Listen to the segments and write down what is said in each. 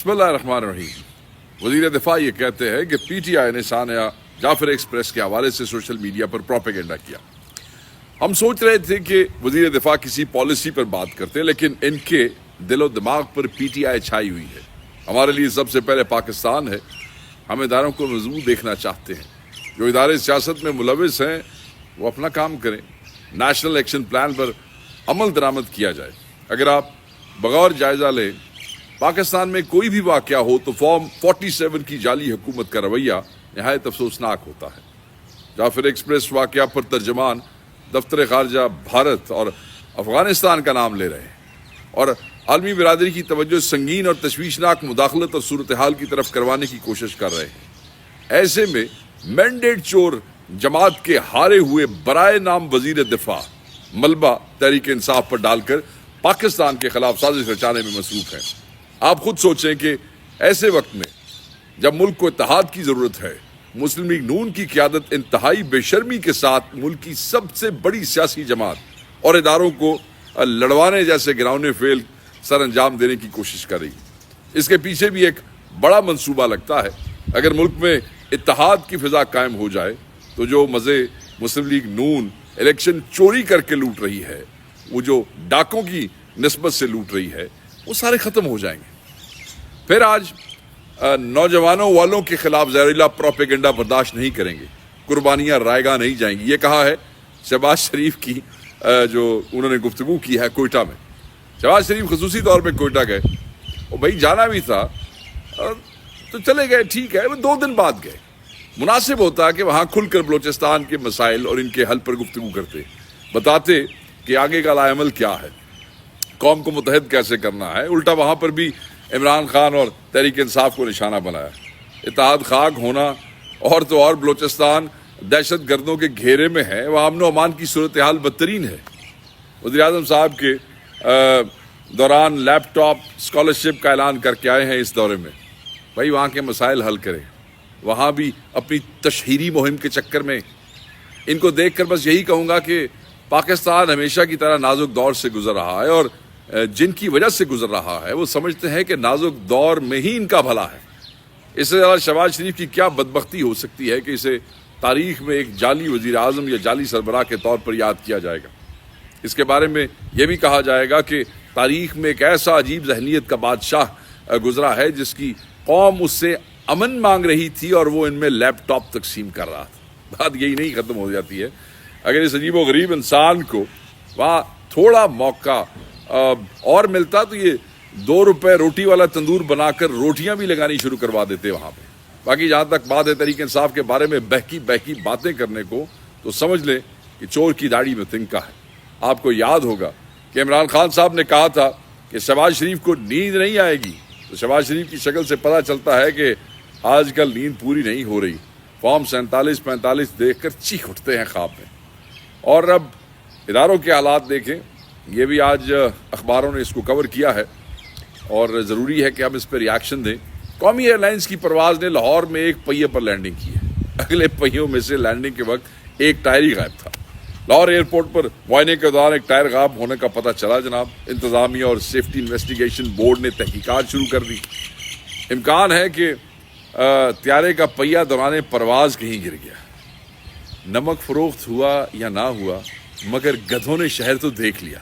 بسم اللہ الرحمن الرحیم۔ وزیر دفاع یہ کہتے ہیں کہ پی ٹی آئی نے ثانیہ جعفر ایکسپریس کے حوالے سے سوشل میڈیا پر پروپیگنڈا کیا۔ ہم سوچ رہے تھے کہ وزیر دفاع کسی پالیسی پر بات کرتے، لیکن ان کے دل و دماغ پر پی ٹی آئی چھائی ہوئی ہے۔ ہمارے لیے سب سے پہلے پاکستان ہے۔ ہم اداروں کو مضبوط دیکھنا چاہتے ہیں۔ جو ادارے سیاست میں ملوث ہیں وہ اپنا کام کریں۔ نیشنل ایکشن پلان پر عمل درآمد کیا جائے۔ اگر آپ بغور جائزہ لیں پاکستان میں کوئی بھی واقعہ ہو تو فارم 47 کی جعلی حکومت کا رویہ نہایت افسوسناک ہوتا ہے۔ جعفر ایکسپریس واقعہ پر ترجمان دفتر خارجہ بھارت اور افغانستان کا نام لے رہے ہیں اور عالمی برادری کی توجہ سنگین اور تشویشناک مداخلت اور صورتحال کی طرف کروانے کی کوشش کر رہے ہیں۔ ایسے میں مینڈیٹ چور جماعت کے ہارے ہوئے برائے نام وزیر دفاع ملبہ تحریک انصاف پر ڈال کر پاکستان کے خلاف سازش رچانے میں مصروف ہیں۔ آپ خود سوچیں کہ ایسے وقت میں جب ملک کو اتحاد کی ضرورت ہے، مسلم لیگ نون کی قیادت انتہائی بے شرمی کے ساتھ ملک کی سب سے بڑی سیاسی جماعت اور اداروں کو لڑوانے جیسے گراؤنے فعل سر انجام دینے کی کوشش کر رہی ہے۔ اس کے پیچھے بھی ایک بڑا منصوبہ لگتا ہے۔ اگر ملک میں اتحاد کی فضا قائم ہو جائے تو جو مزے مسلم لیگ نون الیکشن چوری کر کے لوٹ رہی ہے، وہ جو ڈاکوں کی نسبت سے لوٹ رہی ہے، وہ سارے ختم ہو جائیں گے۔ پھر آج نوجوانوں والوں کے خلاف زہریلا پروپیگنڈا برداشت نہیں کریں گے، قربانیاں رائے گاہ نہیں جائیں گی۔ یہ کہا ہے شہباز شریف کی جو انہوں نے گفتگو کی ہے کوئٹہ میں۔ شہباز شریف خصوصی طور پہ کوئٹہ گئے، اور بھائی جانا بھی تھا تو چلے گئے، ٹھیک ہے، وہ 2 دن بعد گئے۔ مناسب ہوتا کہ وہاں کھل کر بلوچستان کے مسائل اور ان کے حل پر گفتگو کرتے، بتاتے کہ آگے کا لائے عمل کیا ہے، قوم کو متحد کیسے کرنا ہے۔ الٹا وہاں پر بھی عمران خان اور تحریک انصاف کو نشانہ بنایا۔ اتحاد خاک ہونا اور تو اور بلوچستان دہشت گردوں کے گھیرے میں ہے، وہاں امن و امان کی صورتحال بدترین ہے۔ وزیر اعظم صاحب کے دوران لیپ ٹاپ اسکالرشپ کا اعلان کر کے آئے ہیں اس دورے میں۔ بھائی وہاں کے مسائل حل کریں۔ وہاں بھی اپنی تشہیری مہم کے چکر میں ان کو دیکھ کر بس یہی کہوں گا کہ پاکستان ہمیشہ کی طرح نازک دور سے گزر رہا ہے، اور جن کی وجہ سے گزر رہا ہے وہ سمجھتے ہیں کہ نازک دور میں ہی ان کا بھلا ہے۔ اس سے زیادہ شہباز شریف کی کیا بدبختی ہو سکتی ہے کہ اسے تاریخ میں ایک جعلی وزیر اعظم یا جعلی سربراہ کے طور پر یاد کیا جائے گا۔ اس کے بارے میں یہ بھی کہا جائے گا کہ تاریخ میں ایک ایسا عجیب ذہنیت کا بادشاہ گزرا ہے جس کی قوم اس سے امن مانگ رہی تھی اور وہ ان میں لیپ ٹاپ تقسیم کر رہا تھا۔ بات یہی نہیں ختم ہو جاتی ہے۔ اگر اس عجیب و غریب انسان کو وہاں تھوڑا موقع اور ملتا تو یہ 2 روپے روٹی والا تندور بنا کر روٹیاں بھی لگانی شروع کروا دیتے وہاں پہ۔ باقی جہاں تک بات ہے تحریک انصاف کے بارے میں بہکی باتیں کرنے کو، تو سمجھ لیں کہ چور کی داڑھی میں تنکا ہے۔ آپ کو یاد ہوگا کہ عمران خان صاحب نے کہا تھا کہ شہباز شریف کو نیند نہیں آئے گی، تو شہباز شریف کی شکل سے پتہ چلتا ہے کہ آج کل نیند پوری نہیں ہو رہی۔ فارم 47-45 دیکھ کر چیخ اٹھتے ہیں خواب میں۔ اور اب اداروں کے حالات دیکھیں، یہ بھی آج اخباروں نے اس کو کور کیا ہے اور ضروری ہے کہ ہم اس پہ ری ایکشن دیں۔ قومی ایئر لائنز کی پرواز نے لاہور میں ایک پہیے پر لینڈنگ کی ہے۔ اگلے پہیوں میں سے لینڈنگ کے وقت ایک ٹائر ہی غائب تھا۔ لاہور ایئرپورٹ پر معائنے کے دوران ایک ٹائر غائب ہونے کا پتہ چلا جناب۔ انتظامیہ اور سیفٹی انویسٹیگیشن بورڈ نے تحقیقات شروع کر دی۔ امکان ہے کہ طیارے کا پہیہ دوران پرواز کہیں گر گیا۔ نمک فروخت ہوا یا نہ ہوا، مگر گدھوں نے شہر تو دیکھ لیا۔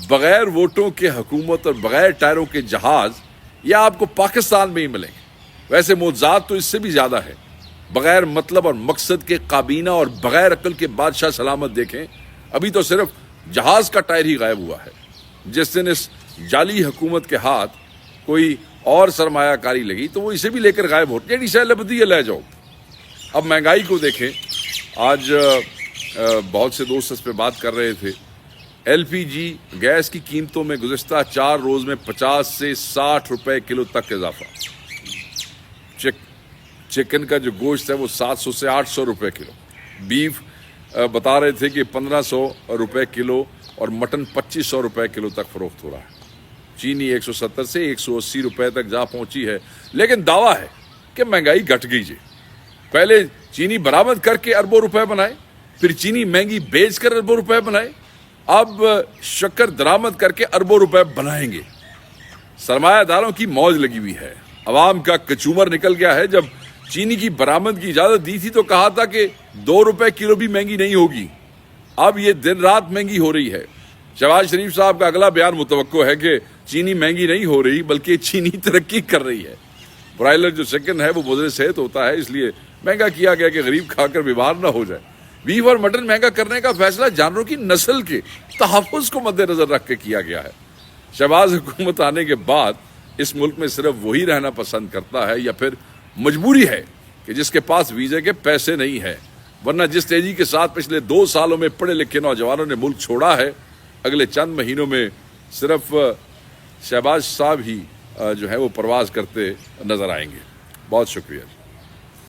بغیر ووٹوں کے حکومت اور بغیر ٹائروں کے جہاز یہ آپ کو پاکستان میں ہی ملیں گے۔ ویسے معجزات تو اس سے بھی زیادہ ہے۔ بغیر مطلب اور مقصد کے کابینہ اور بغیر عقل کے بادشاہ سلامت دیکھیں، ابھی تو صرف جہاز کا ٹائر ہی غائب ہوا ہے۔ جس دن اس جعلی حکومت کے ہاتھ کوئی اور سرمایہ کاری لگی تو وہ اسے بھی لے کر غائب ہو جیڑی شے لبدی ہے لے جاؤ۔ اب مہنگائی کو دیکھیں، آج بہت سے دوست اس پہ بات کر رہے تھے۔ ایل پی جی گیس کی قیمتوں میں گزشتہ 4 روز میں 50 سے 60 روپے کلو تک اضافہ۔ چکن کا جو گوشت ہے وہ 700 سے 800 روپے کلو۔ بیف بتا رہے تھے کہ 1500 روپے کلو اور مٹن 2500 روپے کلو تک فروخت ہو رہا ہے۔ چینی 170 سے 180 روپے تک جا پہنچی ہے، لیکن دعویٰ ہے کہ مہنگائی گھٹ گئی جی۔ پہلے چینی برآمد کر کے اربوں روپے بنائے، پھر چینی مہنگی بیچ کر اربوں روپے بنائے، اب شکر درآمد کر کے اربوں روپے بنائیں گے۔ سرمایہ داروں کی موج لگی ہوئی ہے۔ عوام کا کچومر نکل گیا ہے. جب چینی کی برآمد کی اجازت دی تھی تو کہا تھا کہ 2 روپے کلو بھی مہنگی نہیں ہوگی. اب یہ دن رات مہنگی ہو رہی ہے. شہباز شریف صاحب کا اگلا بیان متوقع ہے کہ چینی مہنگی نہیں ہو رہی بلکہ چینی ترقی کر رہی ہے. برائلر جو چکن ہے وہ مضر صحت ہوتا ہے، اس لیے مہنگا کیا گیا کہ غریب کھا کر بیمار نہ ہو جائے. بیف اور مٹن مہنگا کرنے کا فیصلہ جانوروں کی نسل کے تحفظ کو مد نظر رکھ کے کیا گیا ہے. شہباز حکومت آنے کے بعد اس ملک میں صرف وہی رہنا پسند کرتا ہے یا پھر مجبوری ہے کہ جس کے پاس ویزے کے پیسے نہیں ہیں، ورنہ جس تیزی کے ساتھ پچھلے 2 سالوں میں پڑھے لکھے نوجوانوں نے ملک چھوڑا ہے، اگلے چند مہینوں میں صرف شہباز صاحب ہی جو ہے وہ پرواز کرتے نظر آئیں گے. بہت شکریہ.